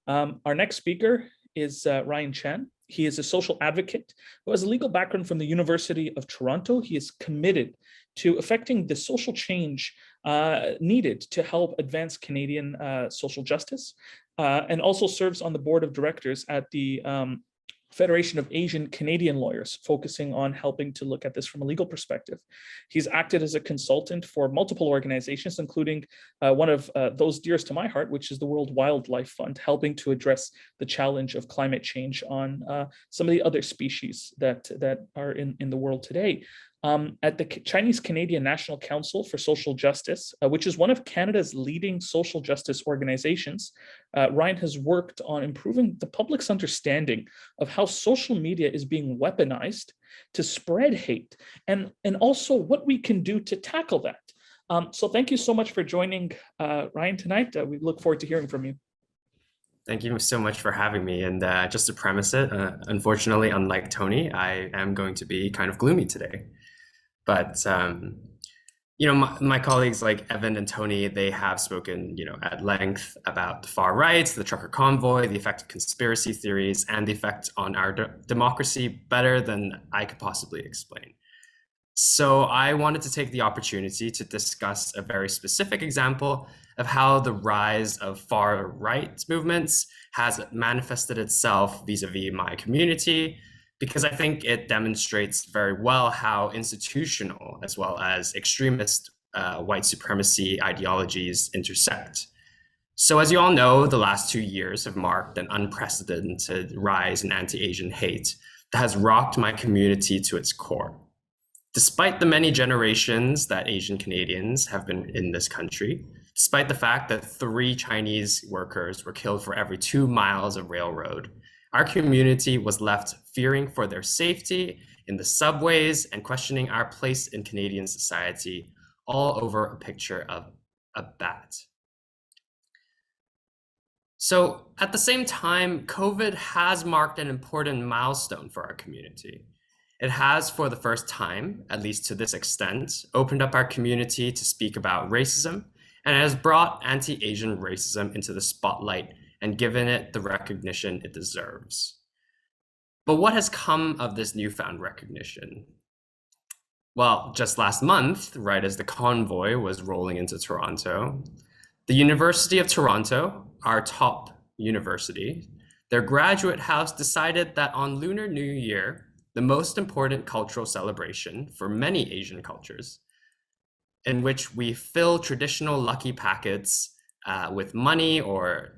Our next speaker is Ryan Chan. He is a social advocate who has a legal background from the University of Toronto. He is committed to effecting the social change needed to help advance Canadian social justice, and also serves on the board of directors at the Federation of Asian Canadian Lawyers, focusing on helping to look at this from a legal perspective. He's acted as a consultant for multiple organizations, including one of those dearest to my heart, which is the World Wildlife Fund, helping to address the challenge of climate change on some of the other species that are in the world today. At the Chinese Canadian National Council for Social Justice, which is one of Canada's leading social justice organizations, Ryan has worked on improving the public's understanding of how social media is being weaponized to spread hate, and also what we can do to tackle that. So thank you so much for joining Ryan tonight. We look forward to hearing from you. Thank you so much for having me. And just to premise it, unfortunately, unlike Tony, I am going to be kind of gloomy today. But, my colleagues like Evan and Tony, they have spoken, at length about the far right, the trucker convoy, the effect of conspiracy theories, and the effect on our democracy better than I could possibly explain. So I wanted to take the opportunity to discuss a very specific example of how the rise of far right movements has manifested itself vis-a-vis my community, because I think it demonstrates very well how institutional as well as extremist white supremacy ideologies intersect. So as you all know, the last 2 years have marked an unprecedented rise in anti-Asian hate that has rocked my community to its core. Despite the many generations that Asian Canadians have been in this country, despite the fact that 3 Chinese workers were killed for every 2 miles of railroad, our community was left fearing for their safety in the subways and questioning our place in Canadian society, all over a picture of a bat. So at the same time, COVID has marked an important milestone for our community. It has, for the first time, at least to this extent, opened up our community to speak about racism, and it has brought anti-Asian racism into the spotlight and given it the recognition it deserves. But what has come of this newfound recognition? Well, just last month, right as the convoy was rolling into Toronto, the University of Toronto, our top university, their graduate house decided that on Lunar New Year, the most important cultural celebration for many Asian cultures, in which we fill traditional lucky packets with money or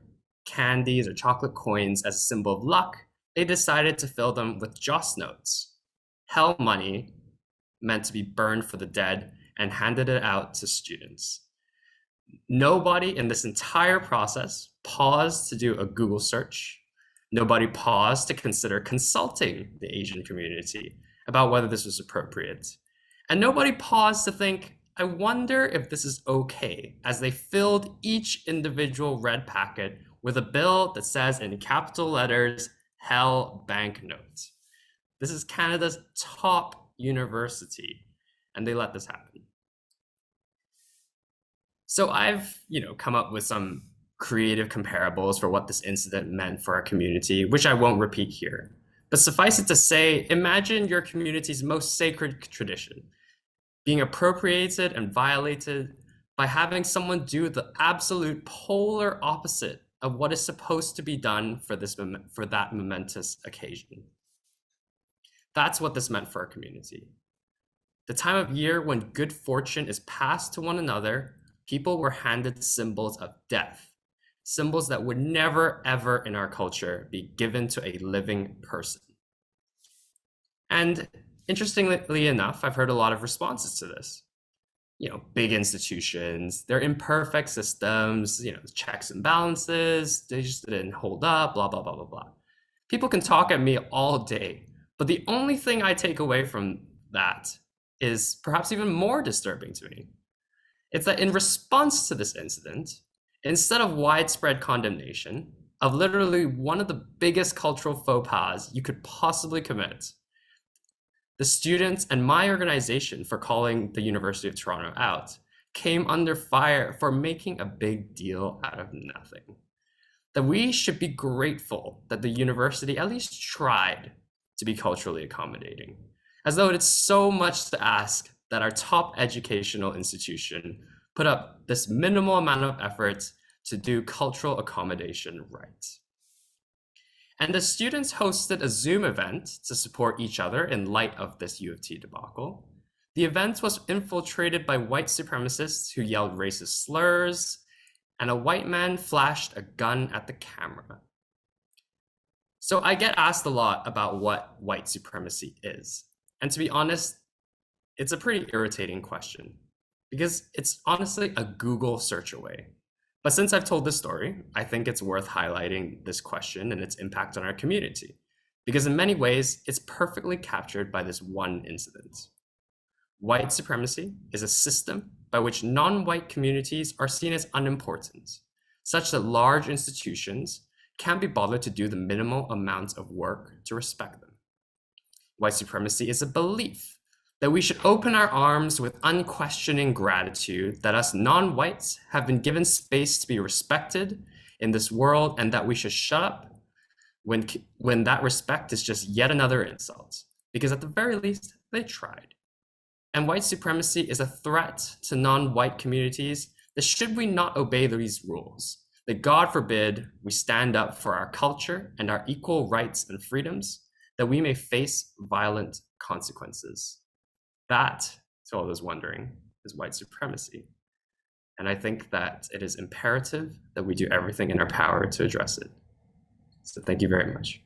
candies or chocolate coins as a symbol of luck, they decided to fill them with Joss notes, hell money meant to be burned for the dead, and handed it out to students. Nobody in this entire process paused to do a Google search. Nobody paused to consider consulting the Asian community about whether this was appropriate. And nobody paused to think, I wonder if this is okay, as they filled each individual red packet with a bill that says in capital letters, Hell banknote. This is Canada's top university, and they let this happen. So I've, come up with some creative comparables for what this incident meant for our community, which I won't repeat here. But suffice it to say, imagine your community's most sacred tradition being appropriated and violated by having someone do the absolute polar opposite of what is supposed to be done for that momentous occasion. That's what this meant for our community. The time of year when good fortune is passed to one another, people were handed symbols of death, symbols that would never, ever in our culture be given to a living person. And interestingly enough, I've heard a lot of responses to this. Big institutions, they're imperfect systems, checks and balances, they just didn't hold up, blah, blah, blah, blah, blah. People can talk at me all day, but the only thing I take away from that is perhaps even more disturbing to me. It's that in response to this incident, instead of widespread condemnation of literally one of the biggest cultural faux pas you could possibly commit, the students and my organization for calling the University of Toronto out came under fire for making a big deal out of nothing. that we should be grateful that the university at least tried to be culturally accommodating, as though it's so much to ask that our top educational institution put up this minimal amount of effort to do cultural accommodation right. And the students hosted a Zoom event to support each other in light of this U of T debacle. The event was infiltrated by white supremacists who yelled racist slurs, and a white man flashed a gun at the camera. So I get asked a lot about what white supremacy is. And to be honest, it's a pretty irritating question because it's honestly a Google search away. But since I've told this story, I think it's worth highlighting this question and its impact on our community, because in many ways, it's perfectly captured by this one incident. White supremacy is a system by which non-white communities are seen as unimportant, such that large institutions can't be bothered to do the minimal amounts of work to respect them. White supremacy is a belief that we should open our arms with unquestioning gratitude that us non-whites have been given space to be respected in this world, and that we should shut up when that respect is just yet another insult, because at the very least, they tried. And white supremacy is a threat to non-white communities that should we not obey these rules, that God forbid we stand up for our culture and our equal rights and freedoms, that we may face violent consequences. That, to all those wondering, is white supremacy. And I think that it is imperative that we do everything in our power to address it. So thank you very much.